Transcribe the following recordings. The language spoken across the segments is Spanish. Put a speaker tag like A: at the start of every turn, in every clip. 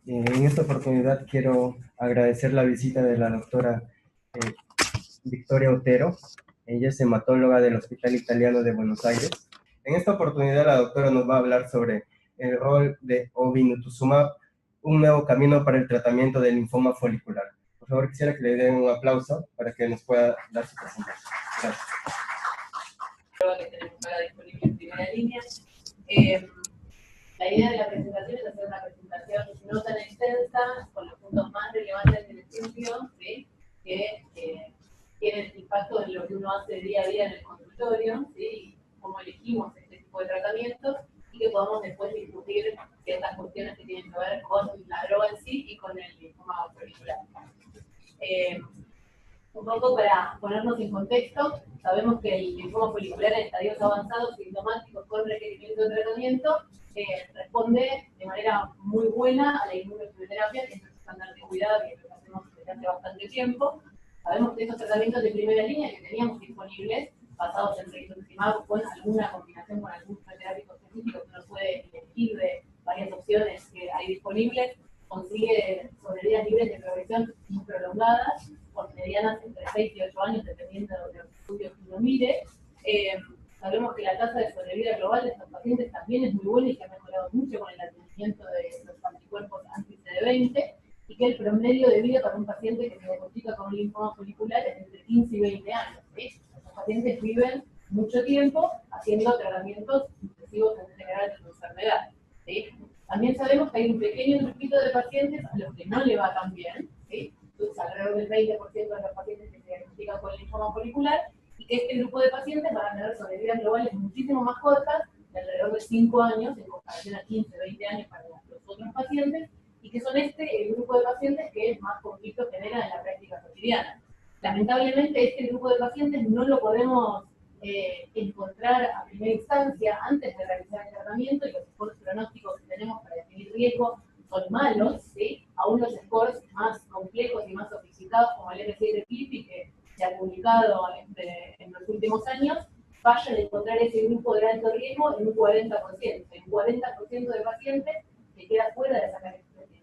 A: En esta oportunidad quiero agradecer la visita de la doctora eh, Victoria Otero. Ella es hematóloga del Hospital Italiano de Buenos Aires. En esta oportunidad la doctora nos va a hablar sobre el rol de obinutuzumab, un nuevo camino para el tratamiento del linfoma folicular. Por favor, quisiera que le den un aplauso para que nos pueda dar su presentación. Gracias.
B: Que tenemos ahora disponible en primera línea. La idea de la presentación es hacer una presentación no tan extensa, con los puntos más relevantes del estudio, ¿sí? Que tienen impacto en lo que uno hace día a día en el consultorio, ¿sí? Y cómo elegimos este tipo de tratamientos, y que podamos después discutir ciertas cuestiones que tienen que ver con la droga en sí y con el linfoma folicular. Un poco para ponernos en contexto, sabemos que el linfoma folicular en estadios avanzados sintomáticos con requerimiento de tratamiento responde de manera muy buena a la inmunoterapia, que es nuestro estándar de cuidado y es lo que hacemos desde hace bastante tiempo. Sabemos que estos tratamientos de primera línea que teníamos disponibles, basados en rituximab con alguna combinación con algún terápico específico que uno puede elegir de varias opciones que hay disponibles, consigue sobrevidas libres de progresión muy prolongadas, por medianas entre 6 y 8 años, dependiendo de los estudios que uno mire. Sabemos que la tasa de sobrevida global de estos pacientes también es muy buena y que ha mejorado mucho con el advenimiento de los anticuerpos anti-CD20, y que el promedio de vida para un paciente que se diagnostica con un linfoma folicular es entre 15 y 20 años. ¿Sí? Los pacientes viven mucho tiempo haciendo tratamientos intensivos en general de su enfermedad. ¿Sí? También sabemos que hay un pequeño grupito de pacientes a los que no le va tan bien, ¿sí? Entonces, alrededor del 20% de los pacientes que se diagnostican con linfoma folicular, y que este grupo de pacientes van a tener sobrevidas globales muchísimo más cortas, de alrededor de 5 años, en comparación a 15, 20 años para los otros pacientes, y que son el grupo de pacientes que más conflicto genera en la práctica cotidiana. Lamentablemente, este grupo de pacientes no lo podemos encontrar a primera instancia antes de realizar el tratamiento, y los scores pronósticos que tenemos para definir riesgo son malos, ¿sí? Aún los scores más complejos y más sofisticados, como el MCI-P, que se ha publicado en los últimos años, vayan a encontrar ese grupo de alto riesgo en un 40%. En 40% de pacientes que queda fuera de esa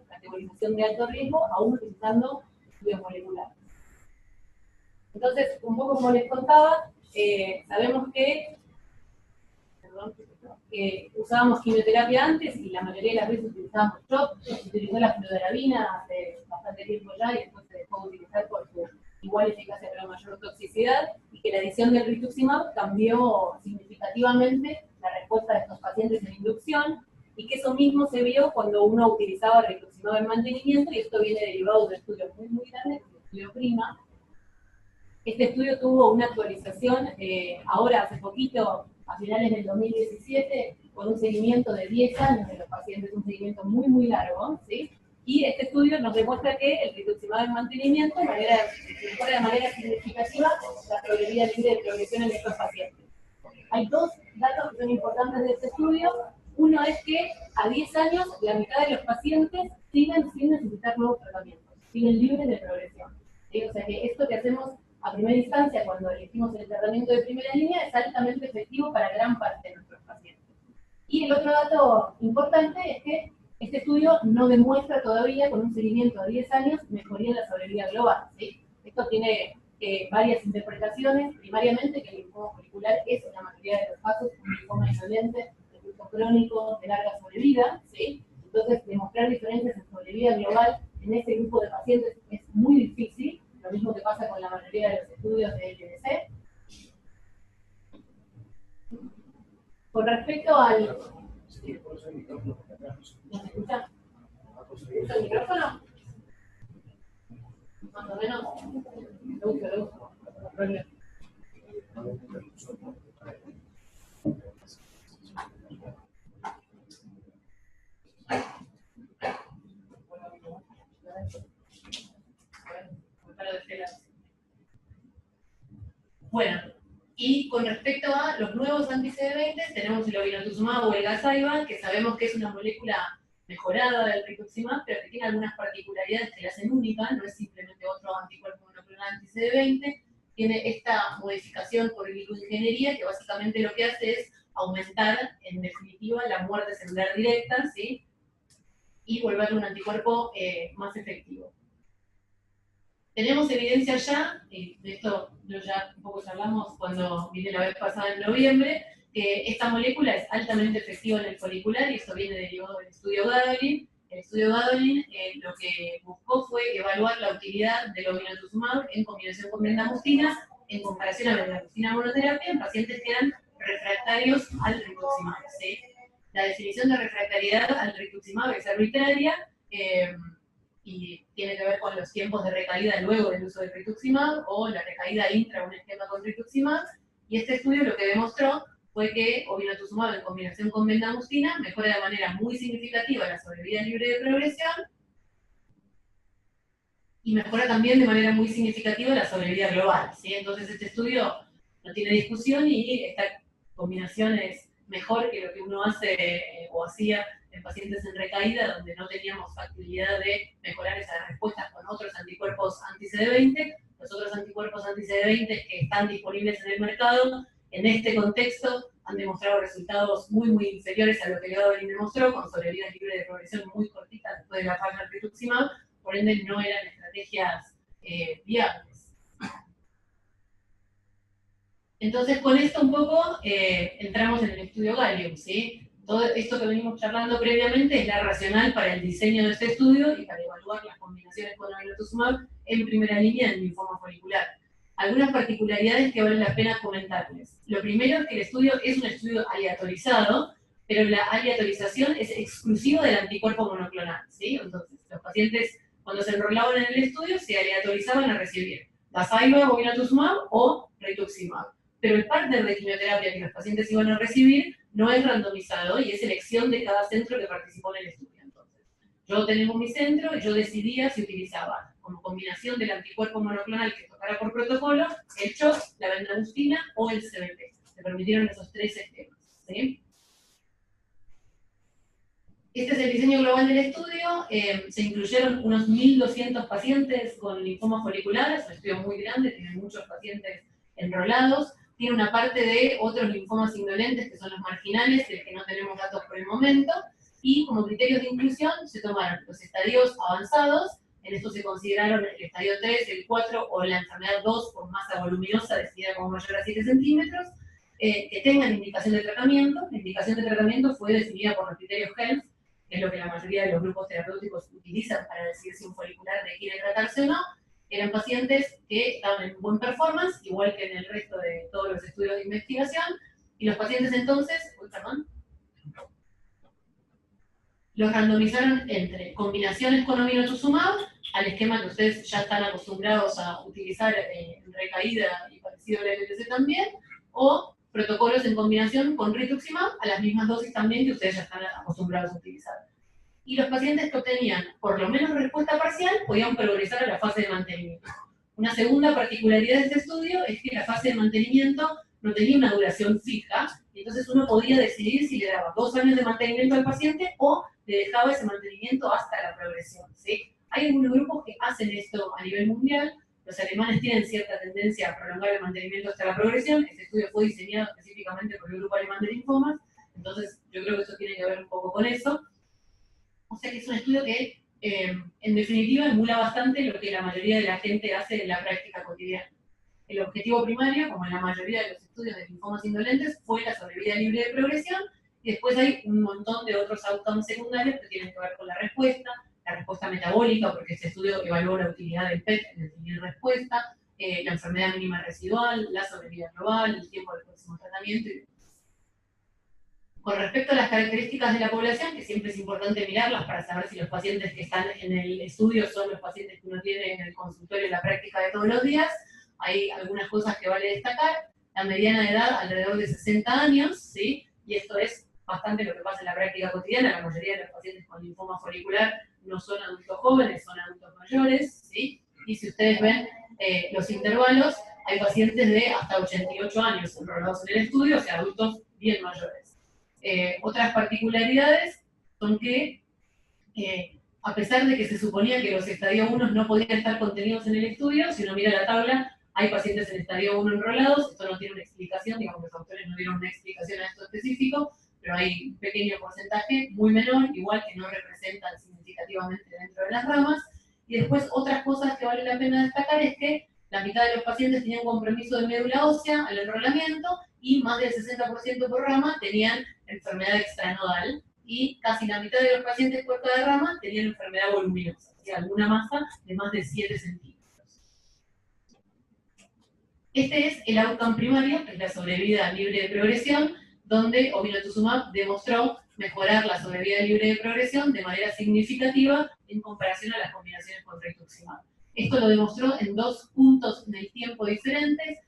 B: categorización de alto riesgo, aún utilizando estudios moleculares. Entonces, un poco como les contaba, sabemos que usábamos quimioterapia antes, y la mayoría de las veces utilizábamos CHOP. Se utilizó la fludarabina hace bastante tiempo ya, y después se dejó de utilizar por su igual eficacia pero mayor toxicidad, y que la adición del rituximab cambió significativamente la respuesta de estos pacientes en inducción, y que eso mismo se vio cuando uno utilizaba rituximab en mantenimiento, y esto viene derivado de un estudio muy grande, que es el estudio PRIMA. Este estudio tuvo una actualización ahora hace poquito, a finales del 2017, con un seguimiento de 10 años de los pacientes, un seguimiento muy largo, ¿sí? Y este estudio nos demuestra que el rituximab en mantenimiento mejora de manera significativa la probabilidad libre de progresión en estos pacientes. Hay dos datos que son importantes de este estudio. Uno es que a 10 años la mitad de los pacientes siguen sin necesitar nuevos tratamientos, siguen libres de progresión. ¿Sí? O sea que esto que hacemos a primera instancia cuando elegimos el tratamiento de primera línea es altamente efectivo para gran parte de nuestros pacientes. Y el otro dato importante es que este estudio no demuestra todavía, con un seguimiento de 10 años, mejoría en la sobrevida global. ¿Sí? Esto tiene varias interpretaciones. Primariamente, que el linfoma folicular es, en la mayoría de los casos, un linfoma indolente, de uso crónico, de larga sobrevida. ¿Sí? Entonces, demostrar diferencias en sobrevida global en este grupo de pacientes es muy difícil. Lo mismo que pasa con la mayoría de los estudios de LDC. Con respecto al... ¿No se escucha? ¿Escucha el micrófono? Más o menos. Lo uso. Bueno, y con respecto a los nuevos anti-CD20, tenemos el obinutuzumab o el Gazyva, que sabemos que es una molécula mejorada del rituximab, pero que tiene algunas particularidades que la hacen única, no es simplemente otro anticuerpo monoclonal anti-CD20, tiene esta modificación por glicoingeniería, que básicamente lo que hace es aumentar, en definitiva, la muerte celular directa, ¿sí? y volverlo un anticuerpo más efectivo. Tenemos evidencia ya, y de esto ya un poco charlamos cuando vine la vez pasada en noviembre, que esta molécula es altamente efectiva en el folicular y esto viene derivado del estudio Gadolin. El estudio Gadolin lo que buscó fue evaluar la utilidad del obinutuzumab en combinación con bendamustina en comparación a bendamustina monoterapia en pacientes que eran refractarios al rituximab. ¿Sí? La definición de refractariedad al rituximab es arbitraria y tiene que ver con los tiempos de recaída luego del uso del rituximab o la recaída intra un esquema con rituximab. Y este estudio lo que demostró fue que obinutuzumab en combinación con bendamustina mejora de manera muy significativa la sobrevida libre de progresión y mejora también de manera muy significativa la sobrevida global. ¿Sí? Entonces este estudio no tiene discusión y esta combinación es mejor que lo que uno hace o hacía en pacientes en recaída, donde no teníamos factibilidad de mejorar esas respuestas con otros anticuerpos anti-CD20. Los otros anticuerpos anti-CD20 que están disponibles en el mercado, en este contexto, han demostrado resultados muy inferiores a lo que Gadolin demostró, con sobrevida libre de progresión muy cortita después de la falla del rituximab, por ende no eran estrategias viables. Entonces, con esto un poco entramos en el estudio Gallium, ¿sí? Todo esto que venimos charlando previamente es la racional para el diseño de este estudio y para evaluar las combinaciones con obinutuzumab en primera línea en linfoma folicular. Algunas particularidades que vale la pena comentarles. Lo primero es que el estudio es un estudio aleatorizado, pero la aleatorización es exclusiva del anticuerpo monoclonal, ¿sí? Entonces, los pacientes, cuando se enrolaban en el estudio, se aleatorizaban a recibir Gazyva, obinutuzumab o rituximab. Pero el partner de quimioterapia que los pacientes iban a recibir no es randomizado y es elección de cada centro que participó en el estudio. Entonces, yo tengo mi centro y yo decidía si utilizaba como combinación del anticuerpo monoclonal que tocara por protocolo, el CHOP, la bendamustina o el CBP. Se permitieron esos tres esquemas. ¿Sí? Este es el diseño global del estudio. Se incluyeron unos 1.200 pacientes con linfoma folicular. Es un estudio muy grande, tiene muchos pacientes enrolados. Tiene una parte de otros linfomas indolentes, que son los marginales, del que no tenemos datos por el momento. Y como criterios de inclusión se tomaron los estadios avanzados. En esto se consideraron el estadio 3, el 4 o la enfermedad 2 con masa voluminosa definida como mayor a 7 centímetros, que tengan indicación de tratamiento. La indicación de tratamiento fue definida por los criterios HELMS, que es lo que la mayoría de los grupos terapéuticos utilizan para decidir si un folicular requiere tratarse o no. Eran pacientes que estaban en buen performance, igual que en el resto de todos los estudios de investigación, y los pacientes entonces, los randomizaron entre combinaciones con obinutuzumab, al esquema que ustedes ya están acostumbrados a utilizar en recaída y parecido al LTC también, o protocolos en combinación con rituximab a las mismas dosis también que ustedes ya están acostumbrados a utilizar. Y los pacientes que obtenían por lo menos respuesta parcial podían progresar a la fase de mantenimiento. Una segunda particularidad de este estudio es que la fase de mantenimiento no tenía una duración fija, y entonces uno podía decidir si le daba 2 años de mantenimiento al paciente o le dejaba ese mantenimiento hasta la progresión. ¿Sí? Hay algunos grupos que hacen esto a nivel mundial. Los alemanes tienen cierta tendencia a prolongar el mantenimiento hasta la progresión. Este estudio fue diseñado específicamente por el grupo alemán de linfomas, entonces yo creo que eso tiene que ver un poco con eso. O sea que es un estudio que, en definitiva, emula bastante lo que la mayoría de la gente hace en la práctica cotidiana. El objetivo primario, como en la mayoría de los estudios de linfomas indolentes, fue la sobrevida libre de progresión, y después hay un montón de otros outcomes secundarios que tienen que ver con la respuesta metabólica, porque este estudio evaluó la utilidad del PET en definir respuesta, la enfermedad mínima residual, la sobrevida global, el tiempo del próximo tratamiento. Con respecto a las características de la población, que siempre es importante mirarlas para saber si los pacientes que están en el estudio son los pacientes que uno tiene en el consultorio en la práctica de todos los días, hay algunas cosas que vale destacar. La mediana de edad alrededor de 60 años, ¿sí? Y esto es bastante lo que pasa en la práctica cotidiana. La mayoría de los pacientes con linfoma folicular no son adultos jóvenes, son adultos mayores, ¿sí? Y si ustedes ven los intervalos, hay pacientes de hasta 88 años enrolados en el estudio, o sea, adultos bien mayores. Otras particularidades son que, a pesar de que se suponía que los estadio 1 no podían estar contenidos en el estudio, si uno mira la tabla, hay pacientes en estadio 1 enrolados. Esto no tiene una explicación, digamos que los autores no dieron una explicación a esto específico, pero hay un pequeño porcentaje muy menor, igual que no representan significativamente dentro de las ramas. Y después otras cosas que vale la pena destacar es que la mitad de los pacientes tenían compromiso de médula ósea al enrolamiento y más del 60% por rama tenían enfermedad extranodal y casi la mitad de los pacientes por cada rama tenían enfermedad voluminosa, o sea, alguna masa de más de 7 centímetros. Este es el outcome primario, que es la sobrevida libre de progresión, donde obinutuzumab demostró mejorar la sobrevida libre de progresión de manera significativa en comparación a las combinaciones con rituximab. Esto lo demostró en 2 puntos en el tiempo diferentes,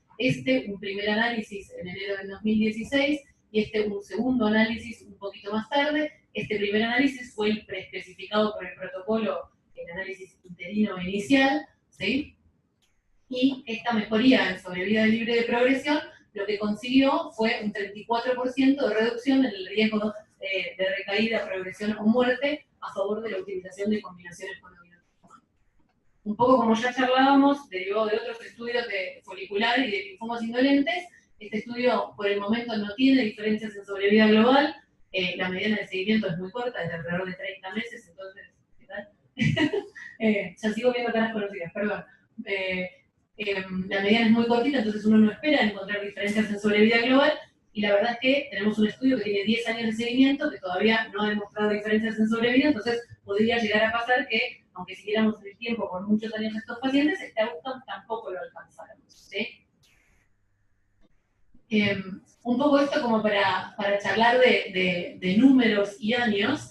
B: un primer análisis en enero del 2016 y un segundo análisis un poquito más tarde. Este primer análisis fue el preespecificado por el protocolo, el análisis interino inicial, ¿sí? Y esta mejoría en sobrevida libre de progresión lo que consiguió fue un 34% de reducción en el riesgo de recaída, progresión o muerte a favor de la utilización de combinaciones con obinutuzumab. Un poco como ya charlábamos, derivado de otros estudios de folicular y de linfomas indolentes, este estudio por el momento no tiene diferencias en sobrevida global, la mediana de seguimiento es muy corta, es de alrededor de 30 meses, entonces, ¿qué tal? Ya sigo viendo caras conocidas, perdón. La mediana es muy cortita, entonces uno no espera encontrar diferencias en sobrevida global, y la verdad es que tenemos un estudio que tiene 10 años de seguimiento, que todavía no ha demostrado diferencias en sobrevida, entonces podría llegar a pasar que, aunque siguiéramos el tiempo por muchos años a estos pacientes, este outcome tampoco lo alcanzáramos, ¿sí? Un poco esto como para charlar de números y años.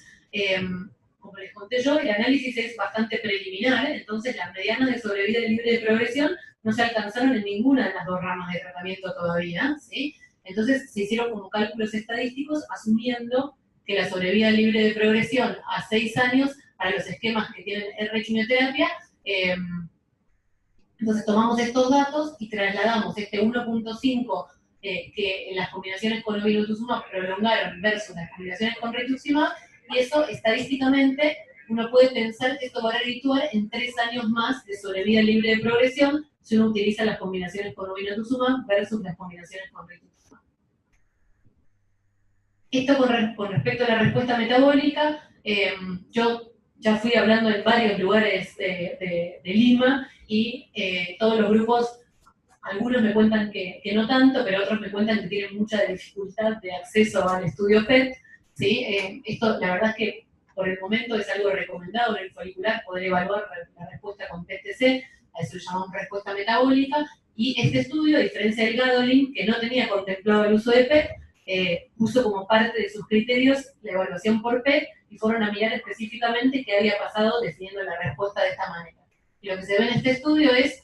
B: Como les conté yo, el análisis es bastante preliminar, entonces las medianas de sobrevida libre de progresión no se alcanzaron en ninguna de las 2 ramas de tratamiento todavía, ¿sí? Entonces se hicieron como cálculos estadísticos asumiendo que la sobrevida libre de progresión a 6 años para los esquemas que tienen R-quimioterapia, entonces tomamos estos datos y trasladamos este 1.5 que en las combinaciones con obinutuzumab prolongaron versus las combinaciones con rituximab, y eso estadísticamente uno puede pensar que esto va a redituar en 3 años más de sobrevida libre de progresión si uno utiliza las combinaciones con obinutuzumab versus las combinaciones con rituximab. Esto con respecto a la respuesta metabólica, yo ya fui hablando en varios lugares de Lima y todos los grupos, algunos me cuentan que no tanto, pero otros me cuentan que tienen mucha dificultad de acceso al estudio PET, ¿sí? Esto la verdad es que por el momento es algo recomendado en el folicular poder evaluar la respuesta con PET-TC, a eso se llama respuesta metabólica, y este estudio, a diferencia del Gadolin, que no tenía contemplado el uso de PET, puso como parte de sus criterios la evaluación por PET y fueron a mirar específicamente qué había pasado definiendo la respuesta de esta manera. Y lo que se ve en este estudio es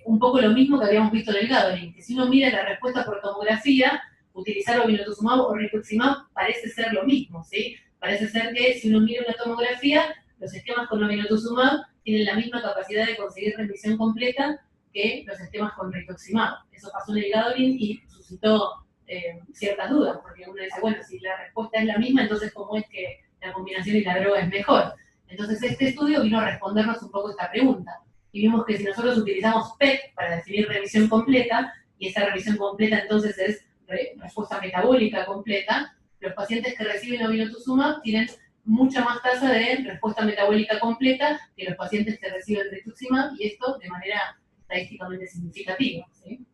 B: un poco lo mismo que habíamos visto en el Gadolin, que si uno mira la respuesta por tomografía, utilizar obinutuzumab o rituximab parece ser lo mismo, ¿sí? Parece ser que si uno mira una tomografía, los esquemas con obinutuzumab tienen la misma capacidad de conseguir remisión completa que los esquemas con rituximab. Eso pasó en el Gadolin y suscitó ciertas dudas, porque uno dice, bueno, si la respuesta es la misma, entonces ¿cómo es que la combinación y la droga es mejor? Entonces este estudio vino a respondernos un poco esta pregunta. Y vimos que si nosotros utilizamos PET para definir revisión completa, y esa revisión completa entonces es respuesta metabólica completa, los pacientes que reciben obinutuzumab tienen mucha más tasa de respuesta metabólica completa que los pacientes que reciben rituximab, y esto de manera estadísticamente significativa, ¿sí?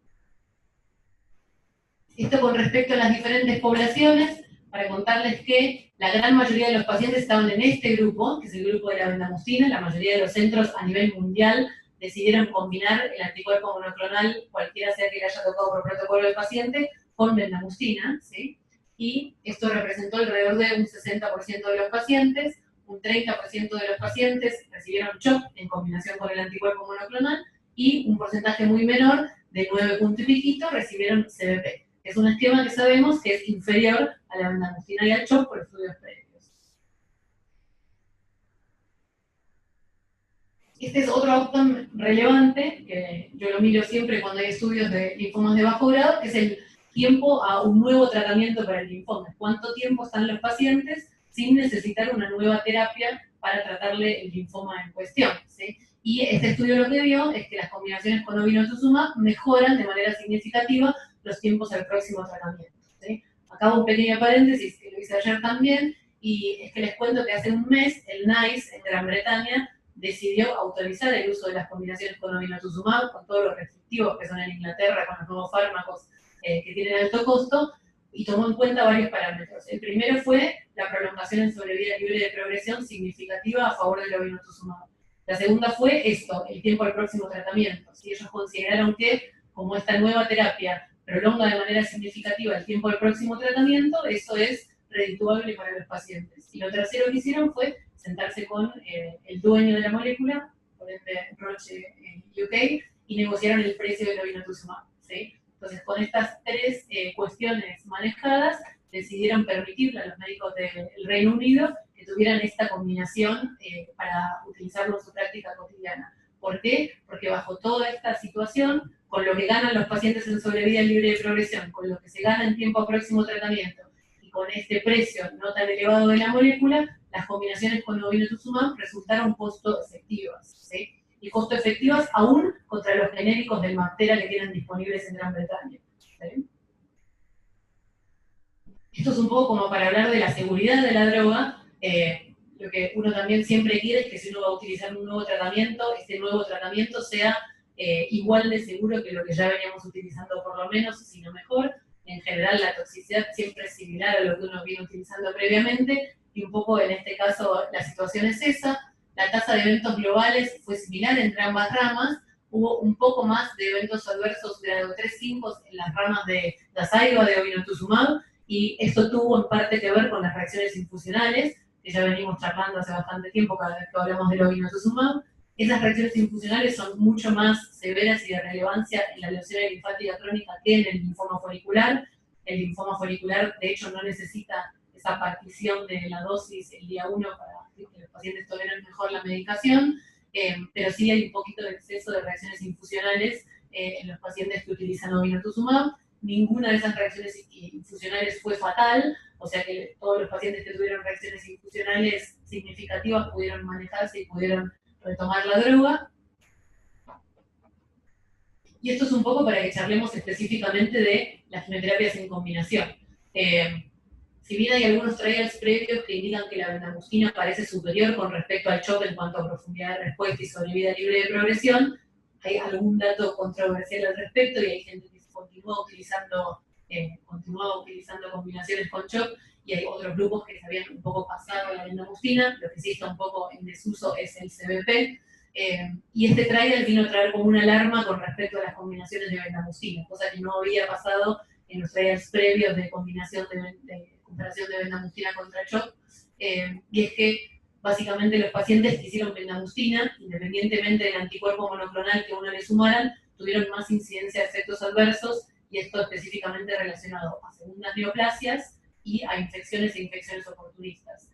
B: Esto con respecto a las diferentes poblaciones, para contarles que la gran mayoría de los pacientes estaban en este grupo, que es el grupo de la bendamustina. La mayoría de los centros a nivel mundial decidieron combinar el anticuerpo monoclonal, cualquiera sea que le haya tocado por protocolo del paciente, con bendamustina, ¿sí? Y esto representó alrededor de un 60% de los pacientes, un 30% de los pacientes recibieron CHOP en combinación con el anticuerpo monoclonal, y un porcentaje muy menor, de 9 puntos y piquito, recibieron CBP. Es un esquema que sabemos que es inferior a la bendamustina y al CHOP por estudios previos. Este es otro outcome relevante, que yo lo miro siempre cuando hay estudios de linfomas de bajo grado, que es el tiempo a un nuevo tratamiento para el linfoma. ¿Cuánto tiempo están los pacientes sin necesitar una nueva terapia para tratarle el linfoma en cuestión, ¿sí? Y este estudio lo que vio es que las combinaciones con obinutuzumab mejoran de manera significativa los tiempos al próximo tratamiento, ¿sí? Acabo un pequeño paréntesis, que lo hice ayer también, y es que les cuento que hace un mes el NICE en Gran Bretaña decidió autorizar el uso de las combinaciones con obinutuzumab, con todos los restrictivos que son en Inglaterra, con los nuevos fármacos que tienen alto costo, y tomó en cuenta varios parámetros. El primero fue la prolongación en sobrevida libre de progresión significativa a favor del obinutuzumab. La segunda fue esto, el tiempo al próximo tratamiento. Si ellos consideraron que, como esta nueva terapia prolonga de manera significativa el tiempo del próximo tratamiento, eso es redituable para los pacientes. Y lo tercero que hicieron fue sentarse con el dueño de la molécula, por ende Roche UK, y negociaron el precio del obinutuzumab, ¿sí? Entonces, con estas tres cuestiones manejadas, decidieron permitirle a los médicos del Reino Unido que tuvieran esta combinación para utilizarlo en su práctica cotidiana. ¿Por qué? Porque bajo toda esta situación, con lo que ganan los pacientes en sobrevida libre de progresión, con lo que se gana en tiempo a próximo tratamiento, y con este precio no tan elevado de la molécula, las combinaciones con obinutuzumab resultaron costo efectivas, ¿sí? Y costo efectivas aún contra los genéricos del Mabtera que tienen disponibles en Gran Bretaña, ¿sí? Esto es un poco como para hablar de la seguridad de la droga. Lo que uno también siempre quiere es que si uno va a utilizar un nuevo tratamiento, este nuevo tratamiento sea igual de seguro que lo que ya veníamos utilizando por lo menos, sino mejor. En general la toxicidad siempre es similar a lo que uno viene utilizando previamente, y un poco en este caso la situación es esa. La tasa de eventos globales fue similar entre ambas ramas, hubo un poco más de eventos adversos grado 3-5 en las ramas de Gazyva de obinutuzumab, y esto tuvo en parte que ver con las reacciones infusionales, que ya venimos charlando hace bastante tiempo cada vez que hablamos del obinutuzumab. Esas reacciones infusionales son mucho más severas y de relevancia en la leucemia linfática crónica que en el linfoma folicular. El linfoma folicular, de hecho, no necesita esa partición de la dosis el día 1 para que los pacientes toleren mejor la medicación, pero sí hay un poquito de exceso de reacciones infusionales en los pacientes que utilizan obinutuzumab. Ninguna de esas reacciones infusionales fue fatal, o sea que todos los pacientes que tuvieron reacciones infusionales significativas pudieron manejarse y pudieron retomar la droga. Y esto es un poco para que charlemos específicamente de las quimioterapias en combinación. Si bien hay algunos trials previos que indican que la bendamustina parece superior con respecto al CHOP en cuanto a profundidad de respuesta y sobrevida libre de progresión, hay algún dato controversial al respecto y hay gente que continúa utilizando combinaciones con CHOP, y hay otros grupos que se habían un poco pasado a la bendamustina. Lo que sí está un poco en desuso es el CBP. Y este trial vino a traer como una alarma con respecto a las combinaciones de bendamustina, cosa que no había pasado en los trials previos de comparación de bendamustina contra CHOP. Y es que básicamente los pacientes que hicieron bendamustina, independientemente del anticuerpo monoclonal que uno le sumaran, tuvieron más incidencia de efectos adversos, y esto específicamente relacionado a segundas neoplasias y a infecciones e infecciones oportunistas.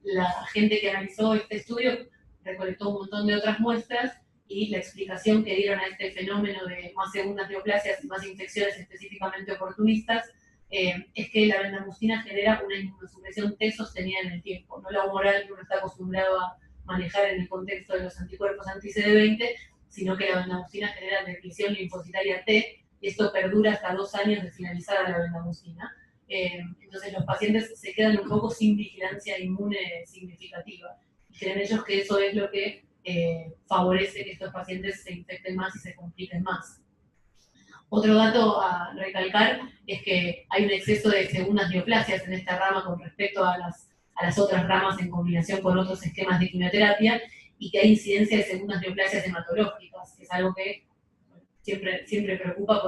B: La gente que analizó este estudio recolectó un montón de otras muestras, y la explicación que dieron a este fenómeno de más segundas neoplasias y más infecciones específicamente oportunistas es que la bendamustina genera una inmunosupresión T sostenida en el tiempo, no la humoral que uno está acostumbrado a manejar en el contexto de los anticuerpos anti-CD20, sino que la bendamustina genera depleción linfocitaria T, y esto perdura hasta 2 años de finalizada la bendamustina. Entonces los pacientes se quedan un poco sin vigilancia inmune significativa, y creen ellos que eso es lo que favorece que estos pacientes se infecten más y se compliquen más. Otro dato a recalcar es que hay un exceso de segundas neoplasias en esta rama con respecto a las otras ramas en combinación con otros esquemas de quimioterapia, y que hay incidencia de segundas neoplasias hematológicas, que es algo que siempre preocupa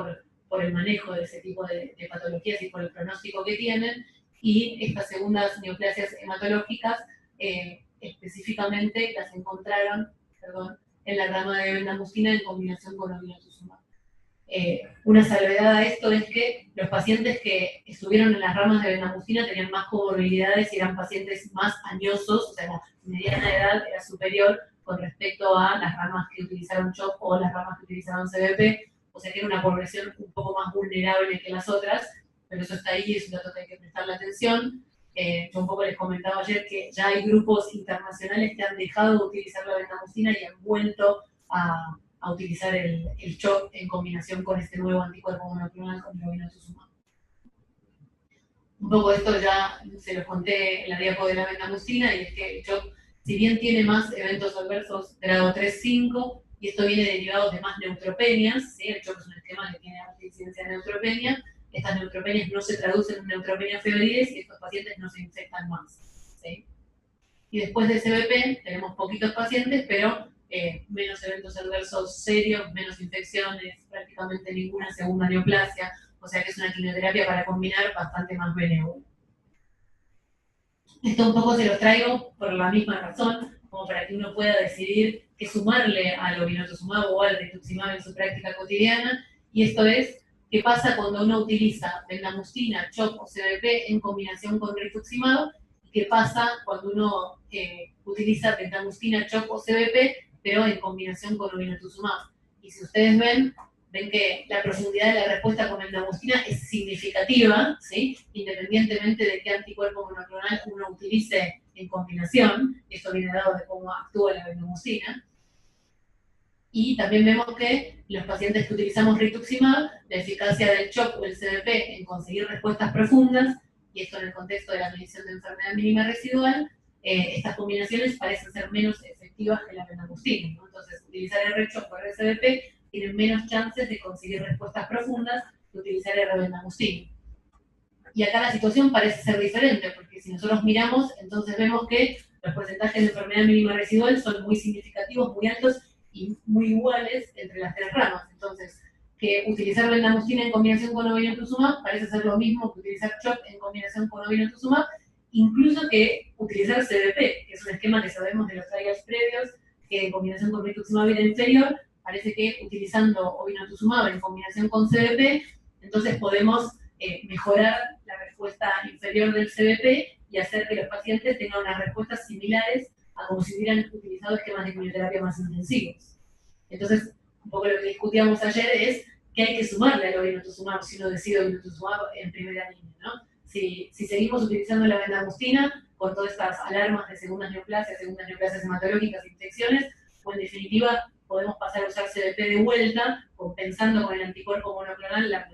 B: por el manejo de ese tipo de patologías y por el pronóstico que tienen. Y estas segundas neoplasias hematológicas específicamente las encontraron en la rama de bendamustina en combinación con obinutuzumab. Una salvedad a esto es que los pacientes que estuvieron en las ramas de bendamustina tenían más comorbilidades y eran pacientes más añosos, o sea, la mediana edad era superior con respecto a las ramas que utilizaron CHOP o las ramas que utilizaron CBP, o sea que era una población un poco más vulnerable que las otras, pero eso está ahí, es un dato que hay que prestarle atención. Yo un poco les comentaba ayer que ya hay grupos internacionales que han dejado de utilizar la bendamustina y han vuelto a utilizar el CHOP en combinación con este nuevo anticuerpo monoclonal con el obinutuzumab. Un poco esto ya se los conté en la diapo de la bendamustina, y es que el CHOP, si bien tiene más eventos adversos grado 3-5, y esto viene derivado de más neutropenias, ¿sí? El CHOP es un esquema que tiene alta incidencia de neutropenia, estas neutropenias no se traducen en neutropenia febriles y estos pacientes no se infectan más, ¿sí? Y después de CBP tenemos poquitos pacientes, pero menos eventos adversos serios, menos infecciones, prácticamente ninguna segunda neoplasia, o sea que es una quimioterapia para combinar bastante más benévola. Esto un poco se los traigo por la misma razón, como para que uno pueda decidir qué sumarle al obinutuzumab o al rituximab en su práctica cotidiana, y esto es qué pasa cuando uno utiliza bendamustina, CHOP o CBP en combinación con rituximab, y qué pasa cuando uno utiliza bendamustina, CHOP o CBP, pero en combinación con obinutuzumab. Y si ustedes ven que la profundidad de la respuesta con bendamustina es significativa, ¿sí? Independientemente de qué anticuerpo monoclonal uno utilice en combinación, esto viene dado de cómo actúa la bendamustina. Y también vemos que los pacientes que utilizamos rituximab, la eficacia del CHOP o el CBP en conseguir respuestas profundas, y esto en el contexto de la medición de enfermedad mínima residual, estas combinaciones parecen ser menos efectivas que la bendamustina, ¿no? Entonces, utilizar el CHOP o el CBP tienen menos chances de conseguir respuestas profundas que utilizar el bendamustina. Y acá la situación parece ser diferente, porque si nosotros miramos, entonces vemos que los porcentajes de enfermedad mínima residual son muy significativos, muy altos y muy iguales entre las tres ramas. Entonces, que utilizar bendamustina en combinación con obinutuzumab parece ser lo mismo que utilizar CHOP en combinación con obinutuzumab, incluso que utilizar CBP, que es un esquema que sabemos de los trials previos, que en combinación con rituximab era inferior. Parece que utilizando obinutuzumab en combinación con CBP, entonces podemos mejorar la respuesta inferior del CBP y hacer que los pacientes tengan unas respuestas similares a como si hubieran utilizado esquemas de quimioterapia más intensivos. Entonces, un poco lo que discutíamos ayer es que hay que sumarle al obinutuzumab si uno decide obinutuzumab en primera línea, ¿no? Si seguimos utilizando la bendamustina con todas estas alarmas de segundas neoplasias hematológicas, infecciones, o en definitiva podemos pasar a usar CBP de vuelta, compensando con el anticuerpo monoclonal la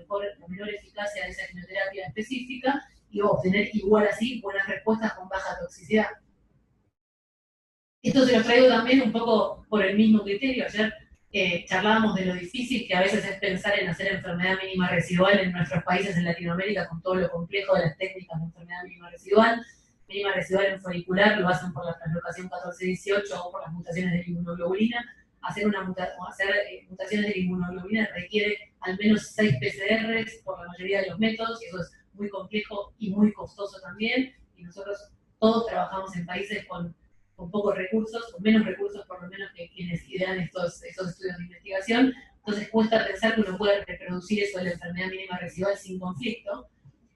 B: menor eficacia de esa quimioterapia específica, y obtener igual así buenas respuestas con baja toxicidad. Esto se lo traigo también un poco por el mismo criterio. Ayer charlábamos de lo difícil que a veces es pensar en hacer enfermedad mínima residual en nuestros países en Latinoamérica, con todo lo complejo de las técnicas de enfermedad mínima residual. Mínima residual en folicular lo hacen por la translocación 14-18 o por las mutaciones de la inmunoglobulina. Hacer mutaciones de la inmunoglobulina requiere al menos 6 PCRs por la mayoría de los métodos, y eso es muy complejo y muy costoso también. Y nosotros todos trabajamos en países con pocos recursos, con menos recursos por lo menos que quienes idean estos estudios de investigación. Entonces cuesta pensar que uno puede reproducir eso de la enfermedad mínima residual sin conflicto.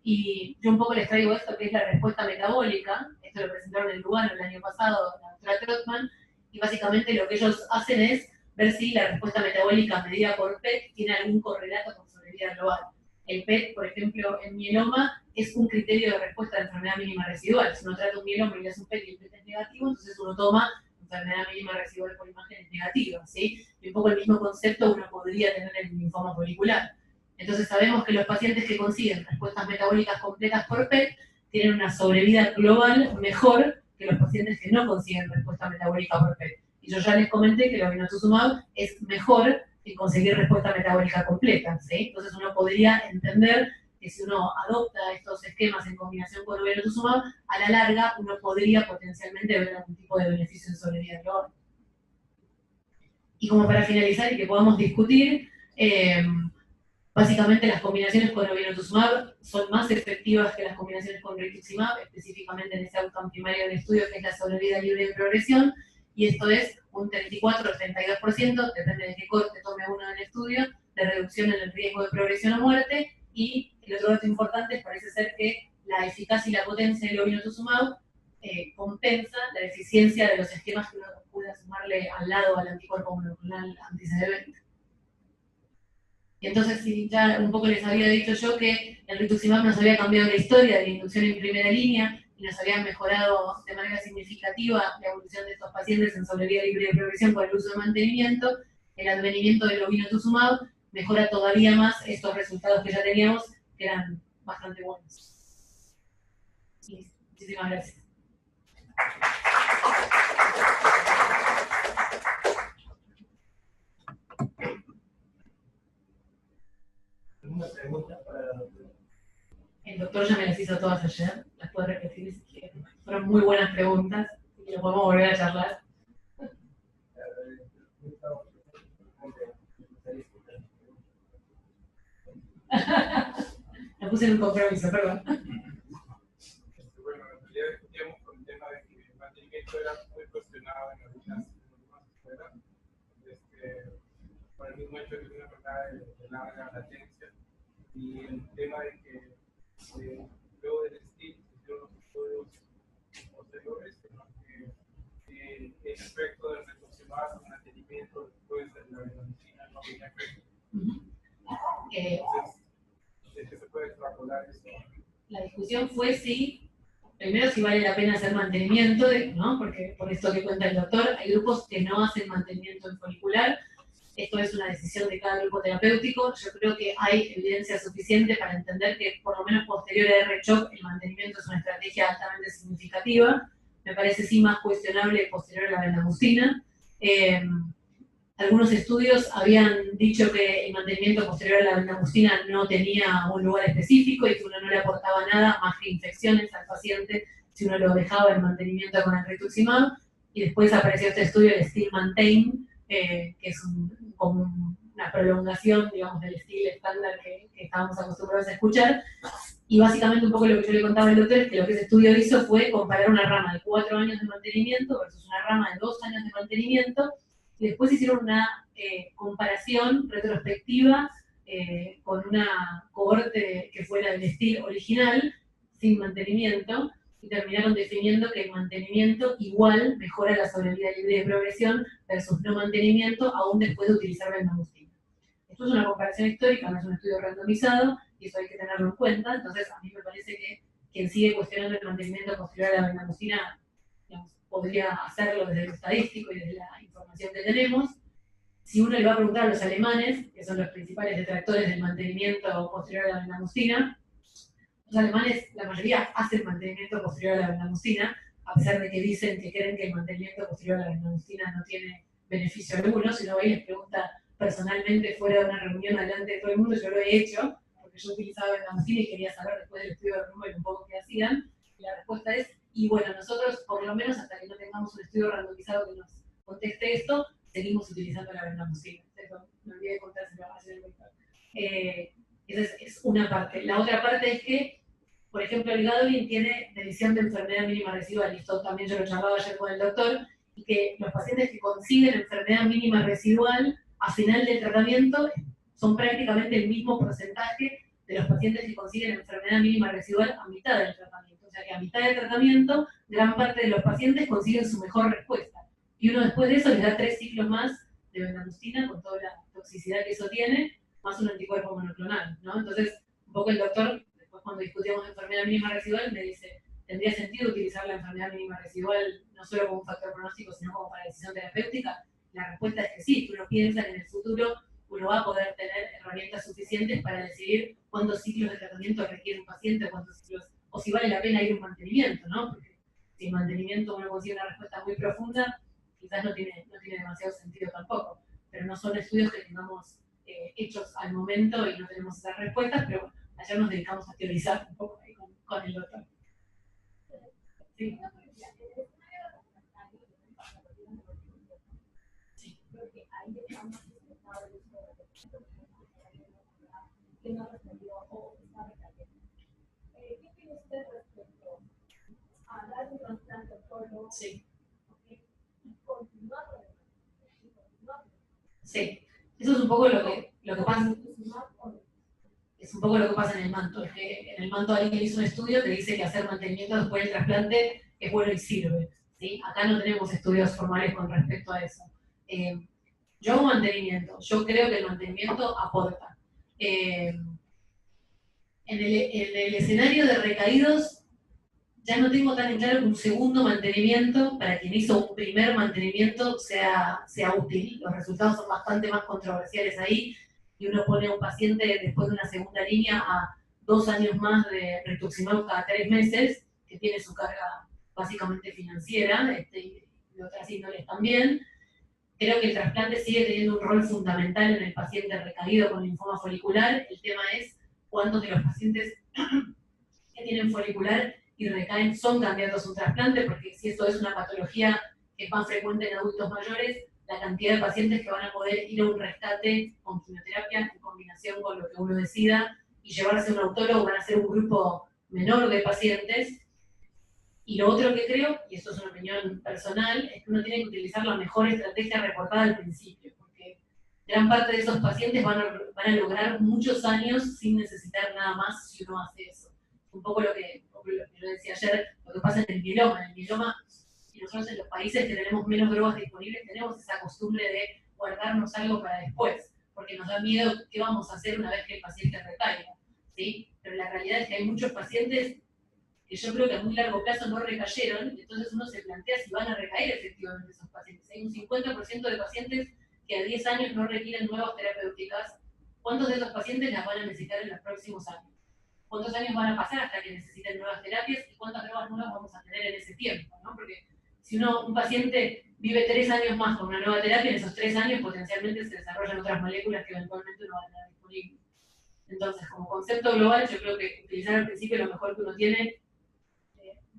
B: Y yo un poco les traigo esto que es la respuesta metabólica. Esto lo presentaron en Lugano el año pasado, la doctora Trotman, y básicamente lo que ellos hacen es ver si la respuesta metabólica medida por PET tiene algún correlato con sobrevida global. El PET, por ejemplo, en mieloma, es un criterio de respuesta de enfermedad mínima residual. Si uno trata un mieloma y le hace un PET y el PET es negativo, entonces uno toma enfermedad mínima residual por imágenes negativas, ¿sí? Y un poco el mismo concepto uno podría tener en el linfoma folicular. Entonces sabemos que los pacientes que consiguen respuestas metabólicas completas por PET tienen una sobrevida global mejor que los pacientes que no consiguen respuesta metabólica por PET. Y yo ya les comenté que el obinutuzumab es mejor que conseguir respuesta metabólica completa, ¿sí? Entonces uno podría entender que si uno adopta estos esquemas en combinación con obinutuzumab, a la larga uno podría potencialmente ver algún tipo de beneficio en sobrevida global. Y como para finalizar y que podamos discutir, básicamente las combinaciones con obinutuzumab son más efectivas que las combinaciones con rituximab, específicamente en ese outcome primario del estudio que es la sobrevida libre de progresión, y esto es un 34 o 32%, depende de qué corte tome uno del estudio, de reducción en el riesgo de progresión o muerte. Y el otro dato importante parece ser que la eficacia y la potencia del obinutuzumab compensa la deficiencia de los esquemas que uno pueda sumarle al lado al anticuerpo monoclonal anti-CD20. Y entonces, si ya un poco les había dicho yo que el rituximab nos había cambiado la historia de la inducción en primera línea y nos había mejorado de manera significativa la evolución de estos pacientes en sobrevida libre de progresión por el uso de mantenimiento, el advenimiento del obinutuzumab mejora todavía más estos resultados que ya teníamos, que eran bastante buenos. Y muchísimas gracias.
A: ¿Alguna pregunta para la doctora?
B: El doctor ya me las hizo todas ayer, las puedo repetir si quieren. Fueron muy buenas preguntas y lo podemos volver a charlar. Me puse en un compromiso, perdón.
C: Bueno, en realidad discutíamos con el tema de que el mantenimiento era muy cuestionado en algunas escuelas, por el mismo hecho de que una jornada de larga latencia, y el tema de que luego del STIL se hicieron los estudios posteriores, en los que el efecto del rituximab con mantenimiento después de la medicina no tenía efecto. Entonces, ¿es que se puede extrapolar eso?
B: La discusión fue si, primero si vale la pena hacer mantenimiento, ¿no? Porque por esto que cuenta el doctor, hay grupos que no hacen mantenimiento en folicular. Esto es una decisión de cada grupo terapéutico. Yo creo que hay evidencia suficiente para entender que, por lo menos posterior a R-Shock, el mantenimiento es una estrategia altamente significativa. Me parece sí más cuestionable posterior a la bendamustina. Algunos estudios habían dicho que el mantenimiento posterior a la bendamustina no tenía un lugar específico y que uno no le aportaba nada más que infecciones al paciente si uno lo dejaba en mantenimiento con el rituximab. Y después apareció este estudio, el STIL Maintain, que es como una prolongación, digamos, del estilo estándar que estábamos acostumbrados a escuchar. Y básicamente un poco lo que yo le contaba al doctor es que lo que ese estudio hizo fue comparar una rama de 4 años de mantenimiento versus una rama de 2 años de mantenimiento, y después hicieron una comparación retrospectiva con una cohorte que fue la del STIL original, sin mantenimiento, y terminaron definiendo que el mantenimiento igual mejora la sobrevida libre de progresión versus no mantenimiento aún después de utilizar bendamustina. Esto es una comparación histórica, no es un estudio randomizado, y eso hay que tenerlo en cuenta. Entonces, a mí me parece que quien sigue cuestionando el mantenimiento posterior a la bendamustina, digamos, podría hacerlo desde lo estadístico y desde la información que tenemos. Si uno le va a preguntar a los alemanes, que son los principales detractores del mantenimiento posterior a la bendamustina, los alemanes, la mayoría, hacen mantenimiento posterior a la bendamustina, a pesar de que dicen que creen que el mantenimiento posterior a la bendamustina no tiene beneficio alguno. Si uno va y les pregunta personalmente fuera de una reunión delante de todo el mundo, yo lo he hecho, porque yo utilizaba bendamustina y quería saber después del estudio de Rumbo un poco qué hacían, y la respuesta es, y bueno, nosotros, por lo menos hasta que no tengamos un estudio randomizado que nos conteste esto, seguimos utilizando la bendamustina. Me olvidé de contárselo ayer el doctor. Esa es una parte. La otra parte es que, por ejemplo, el Gadolin tiene medición de enfermedad mínima residual, y esto también yo lo charlaba ayer con el doctor, y que los pacientes que consiguen enfermedad mínima residual a final del tratamiento son prácticamente el mismo porcentaje de los pacientes que consiguen enfermedad mínima residual a mitad del tratamiento. O sea que a mitad del tratamiento, gran parte de los pacientes consiguen su mejor respuesta. Y uno después de eso les da 3 ciclos más de bendamustina con toda la toxicidad que eso tiene, más un anticuerpo monoclonal, ¿no? Entonces, un poco el doctor, después cuando discutíamos enfermedad mínima residual, me dice, ¿tendría sentido utilizar la enfermedad mínima residual no solo como un factor pronóstico, sino como para decisión terapéutica? La respuesta es que sí. Uno piensa que en el futuro uno va a poder tener herramientas suficientes para decidir cuántos ciclos de tratamiento requiere un paciente, cuántos ciclos, o si vale la pena ir a un mantenimiento, ¿no? Porque si en mantenimiento uno consigue una respuesta muy profunda, quizás no tiene demasiado sentido tampoco. Pero no son estudios que tengamos hechos al momento y no tenemos esas respuestas, pero bueno, ayer nos dedicamos a teorizar un poco ahí con el doctor. Sí. Sí.
D: ¿Qué tiene usted respecto a dar un trasplante solo?
B: Sí.
D: Y continuar con el
B: Sí. Eso es un poco lo que pasa. Es un poco lo que pasa en el manto. Es que en el manto alguien hizo un estudio que dice que hacer mantenimiento después del trasplante es bueno y sirve, ¿sí? Acá no tenemos estudios formales con respecto a eso. Yo hago mantenimiento. Yo creo que el mantenimiento aporta. En el escenario de recaídos, ya no tengo tan en claro que un segundo mantenimiento, para quien hizo un primer mantenimiento, sea útil. Los resultados son bastante más controversiales ahí, y uno pone a un paciente después de una segunda línea a 2 años más de rituximab cada 3 meses, que tiene su carga básicamente financiera, y de otras índoles también. Creo que el trasplante sigue teniendo un rol fundamental en el paciente recaído con linfoma folicular. El tema es cuántos de los pacientes que tienen folicular y recaen son candidatos a un trasplante, porque si esto es una patología que es más frecuente en adultos mayores, la cantidad de pacientes que van a poder ir a un rescate con quimioterapia en combinación con lo que uno decida y llevarse a un autólogo van a ser un grupo menor de pacientes. Y lo otro que creo, y esto es una opinión personal, es que uno tiene que utilizar la mejor estrategia reportada al principio, porque gran parte de esos pacientes van a lograr muchos años sin necesitar nada más si uno hace eso. Un poco lo que yo decía ayer, lo que pasa en el mieloma. En el mieloma, y nosotros en los países que tenemos menos drogas disponibles, tenemos esa costumbre de guardarnos algo para después, porque nos da miedo qué vamos a hacer una vez que el paciente recaiga, ¿sí? Pero la realidad es que hay muchos pacientes que yo creo que a muy largo plazo no recayeron, y entonces uno se plantea si van a recaer efectivamente esos pacientes. Hay un 50% de pacientes que a 10 años no requieren nuevas terapéuticas. ¿Cuántos de esos pacientes las van a necesitar en los próximos años? ¿Cuántos años van a pasar hasta que necesiten nuevas terapias y cuántas drogas nuevas vamos a tener en ese tiempo, ¿no? Porque si un paciente vive 3 años más con una nueva terapia, en esos 3 años potencialmente se desarrollan otras moléculas que eventualmente no van a estar disponibles. Entonces, como concepto global, yo creo que utilizar al principio lo mejor que uno tiene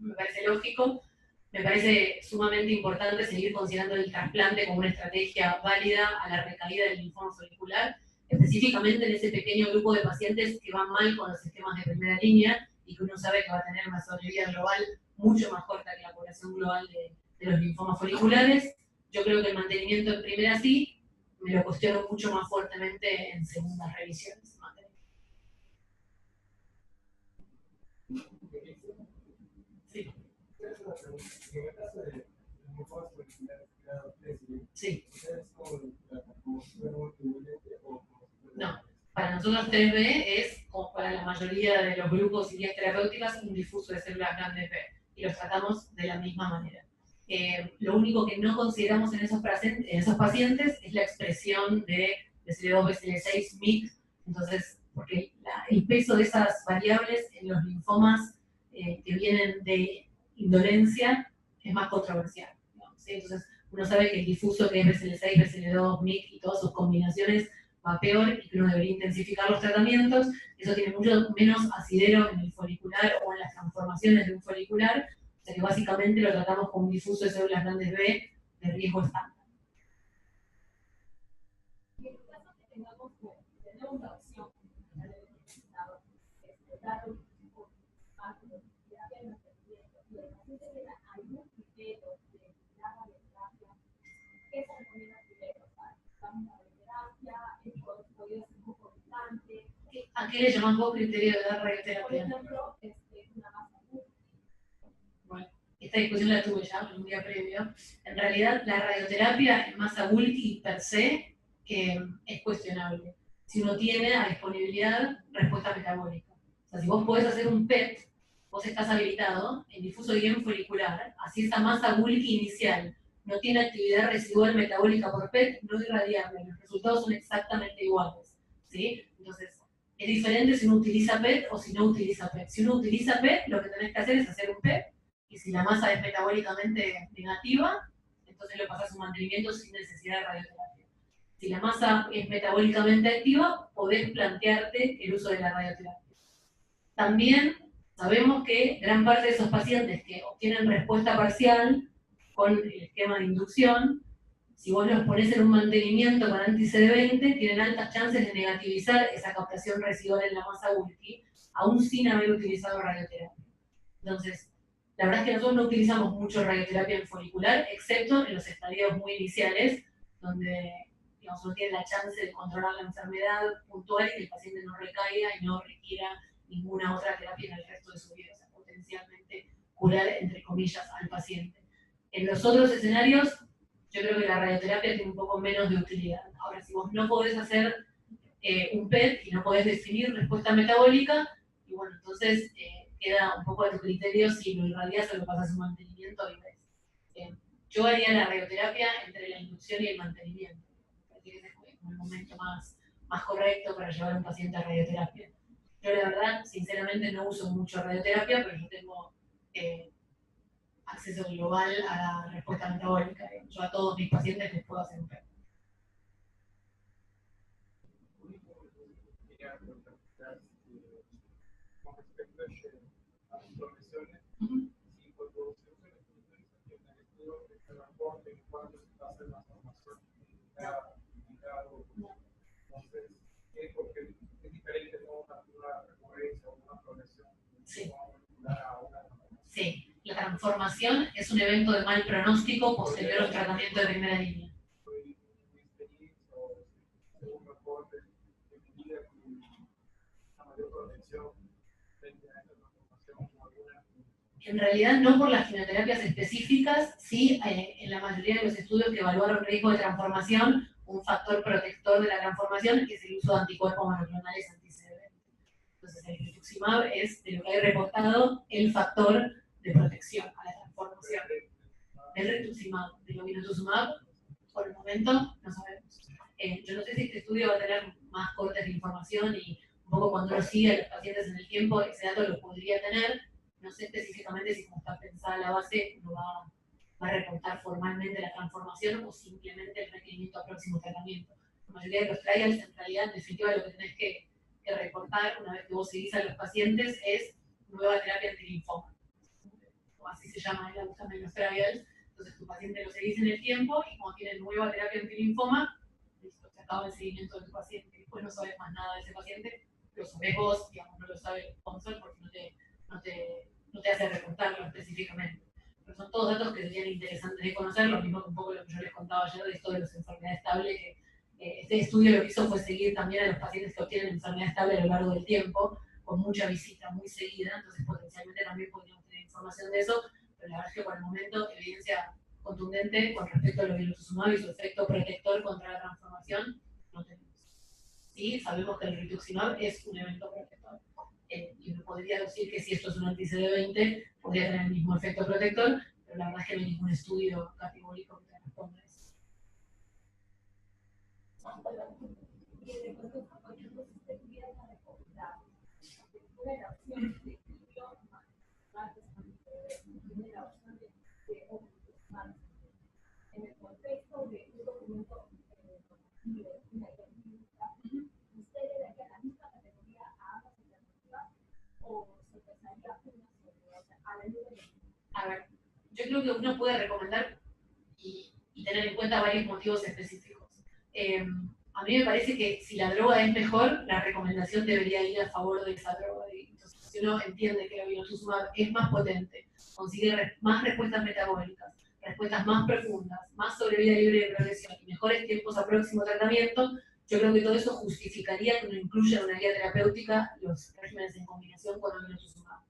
B: me parece lógico. Me parece sumamente importante seguir considerando el trasplante como una estrategia válida a la recaída del linfoma folicular, específicamente en ese pequeño grupo de pacientes que van mal con los esquemas de primera línea y que uno sabe que va a tener una sobrevida global mucho más corta que la población global de los linfomas foliculares. Yo creo que el mantenimiento en primera sí, me lo cuestiono mucho más fuertemente en segundas revisiones. Sí.
C: En el caso de linfomas foliculares grado 3,
B: Sí.
C: ¿ustedes como si fuera un equivalente o como si fuera?
B: No. Para nosotros 3B es, como para la mayoría de los grupos y guías terapéuticas, un difuso de células grandes B, y los tratamos de la misma manera. Lo único que no consideramos en esos pacientes es la expresión de BCL2, BCL6, MYC, entonces, porque el peso de esas variables en los linfomas que vienen de indolencia es más controversial, digamos, ¿sí? Entonces, uno sabe que el difuso que es BCL6, BCL2, MYC y todas sus combinaciones va peor y que uno debería intensificar los tratamientos. Eso tiene mucho menos asidero en el folicular o en las transformaciones de un folicular, o sea que básicamente lo tratamos con un difuso de células grandes B de riesgo estándar.
D: En el caso que tengamos tenemos la opción de dar un terapia de mantenimiento y el paciente tiene algún criterio de la radioterapia, ¿qué se recomienda primero? ¿Estamos en radioterapia? ¿Esto podría ser un poco distante?
B: ¿A qué le llaman vos criterio de dar
D: Por
B: radioterapia?
D: ejemplo, una masa múltiple.
B: Bueno, esta discusión la tuve ya un día previo. En realidad, la radioterapia en masa bulky per se es cuestionable. Si uno tiene a disponibilidad respuesta metabólica. O sea, si vos podés hacer un PET, vos estás habilitado en difuso bien folicular, así esa masa bulky inicial no tiene actividad residual metabólica por PET, no irradiable, los resultados son exactamente iguales, ¿sí? Entonces, es diferente si uno utiliza PET o si no utiliza PET. Si uno utiliza PET, lo que tenés que hacer es hacer un PET, y si la masa es metabólicamente negativa, entonces lo pasás a un mantenimiento sin necesidad de radioterapia. Si la masa es metabólicamente activa, podés plantearte el uso de la radioterapia. También sabemos que gran parte de esos pacientes que obtienen respuesta parcial con el esquema de inducción, si vos los ponés en un mantenimiento con anti-CD20, tienen altas chances de negativizar esa captación residual en la masa bulky, aún sin haber utilizado radioterapia. Entonces, la verdad es que nosotros no utilizamos mucho radioterapia en folicular, excepto en los estadios muy iniciales, donde digamos, uno tiene la chance de controlar la enfermedad puntual y que el paciente no recaiga y no requiera ninguna otra terapia en el resto de su vida, o sea, potencialmente curar, entre comillas, al paciente. En los otros escenarios, yo creo que la radioterapia tiene un poco menos de utilidad. Ahora, si vos no podés hacer un PET y no podés definir respuesta metabólica, y bueno, entonces queda un poco a tu criterio si lo irradias o lo pasas a un mantenimiento y ves. Yo haría la radioterapia entre la inducción y el mantenimiento. Parece que ese es el momento más correcto para llevar a un paciente a radioterapia. Yo la verdad, sinceramente, no uso mucho radioterapia, pero yo tengo acceso global a la respuesta metabólica. Yo a todos mis pacientes les puedo hacer un PET.
C: Con respecto a las profesiones,
B: Ujú.
C: si cuando se usa la monitorización del estudio de este reporte, cuando se hace la formación indicado, entonces, porque es diferente, ¿no? Una recurrencia o una progresión
B: Sí.
C: molecular a una.
B: Sí, la transformación es un evento de mal pronóstico posterior a un tratamiento de primera línea.
C: Soy mi experiencia o según reporte de mi vida con una mayor protección frente a esta transformación o alguna.
B: En realidad no por las quimioterapias específicas, sí en la mayoría de los estudios que evaluaron riesgo de transformación, un factor protector de la transformación es el uso de anticuerpos monoclonales anti-CD20. Entonces el rituximab es, de lo que hay reportado, el factor de protección a la transformación. El rituximab, del obinutuzumab, por el momento no sabemos. Yo no sé si este estudio va a tener más cortes de información y un poco cuando lo siga a los pacientes en el tiempo, ese dato lo podría tener. No sé específicamente si como está pensada la base, lo va a reportar formalmente la transformación o simplemente el requerimiento a próximo tratamiento. La mayoría de los trials, en realidad, en definitiva, lo que tenés que reportar una vez que vos seguís a los pacientes es nueva terapia antilinfoma. O así se llama en los trials. Entonces tu paciente lo seguís en el tiempo y como tiene nueva terapia antilinfoma, listo, se acaba el seguimiento de tu paciente. Después no sabes más nada de ese paciente, lo sabés vos, digamos, no lo sabe el sponsor porque no te hace reportarlo específicamente. Pero son todos datos que serían interesantes de conocer, lo mismo que un poco lo que yo les contaba ayer de esto de las enfermedades estables, que este estudio lo que hizo fue seguir también a los pacientes que obtienen enfermedad estable a lo largo del tiempo, con mucha visita muy seguida, entonces potencialmente también podríamos tener información de eso, pero la verdad es que por el momento evidencia contundente con respecto al obinutuzumab y su efecto protector contra la transformación no tenemos. Sí, sabemos que el rituximab es un evento protector. Y uno podría decir que si esto es un anti-CD20, podría tener el mismo efecto protector, pero la verdad es que no hay ningún estudio categórico que te responda a eso.
D: Y de acuerdo a cualquier cosa que tuvieran a recomendar, tiene la opción de estudio más tiene la opción de más. En el contexto de un documento normativo, una guía clínica, ¿usted le daría la misma categoría a ambas alternativas o se pensaría una sobre otra a la luz de
B: A ver, yo creo que uno puede recomendar y tener en cuenta varios motivos específicos. A mí me parece que si la droga es mejor, la recomendación debería ir a favor de esa droga. Entonces, si uno entiende que la obinutuzumab es más potente, consigue más respuestas metabólicas, respuestas más profundas, más sobrevida libre de progresión y mejores tiempos a próximo tratamiento, yo creo que todo eso justificaría que uno incluya en una guía terapéutica los regímenes en combinación con obinutuzumab.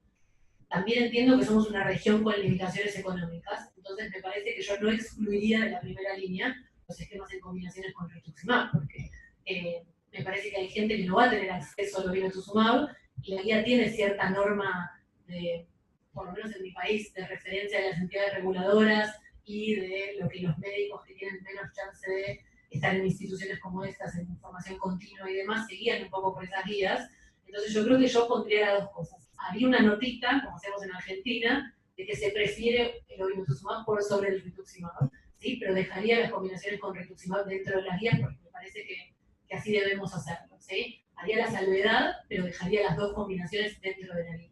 B: También entiendo que somos una región con limitaciones económicas, entonces me parece que yo no excluiría de la primera línea los esquemas en combinaciones con rituximab, porque me parece que hay gente que no va a tener acceso al obinutuzumab y la guía tiene cierta norma de, por lo menos en mi país, de referencia de las entidades reguladoras y de lo que los médicos que tienen menos chance de estar en instituciones como estas, en formación continua y demás, seguían un poco por esas guías. Entonces yo creo que yo pondría las dos cosas. Haría una notita, como hacemos en Argentina, de que se prefiere el obinutuzumab por sobre el rituximab, ¿sí? Pero dejaría las combinaciones con rituximab dentro de las guías porque me parece que así debemos hacerlo, ¿sí? Haría la salvedad, pero dejaría las dos combinaciones dentro de la guía.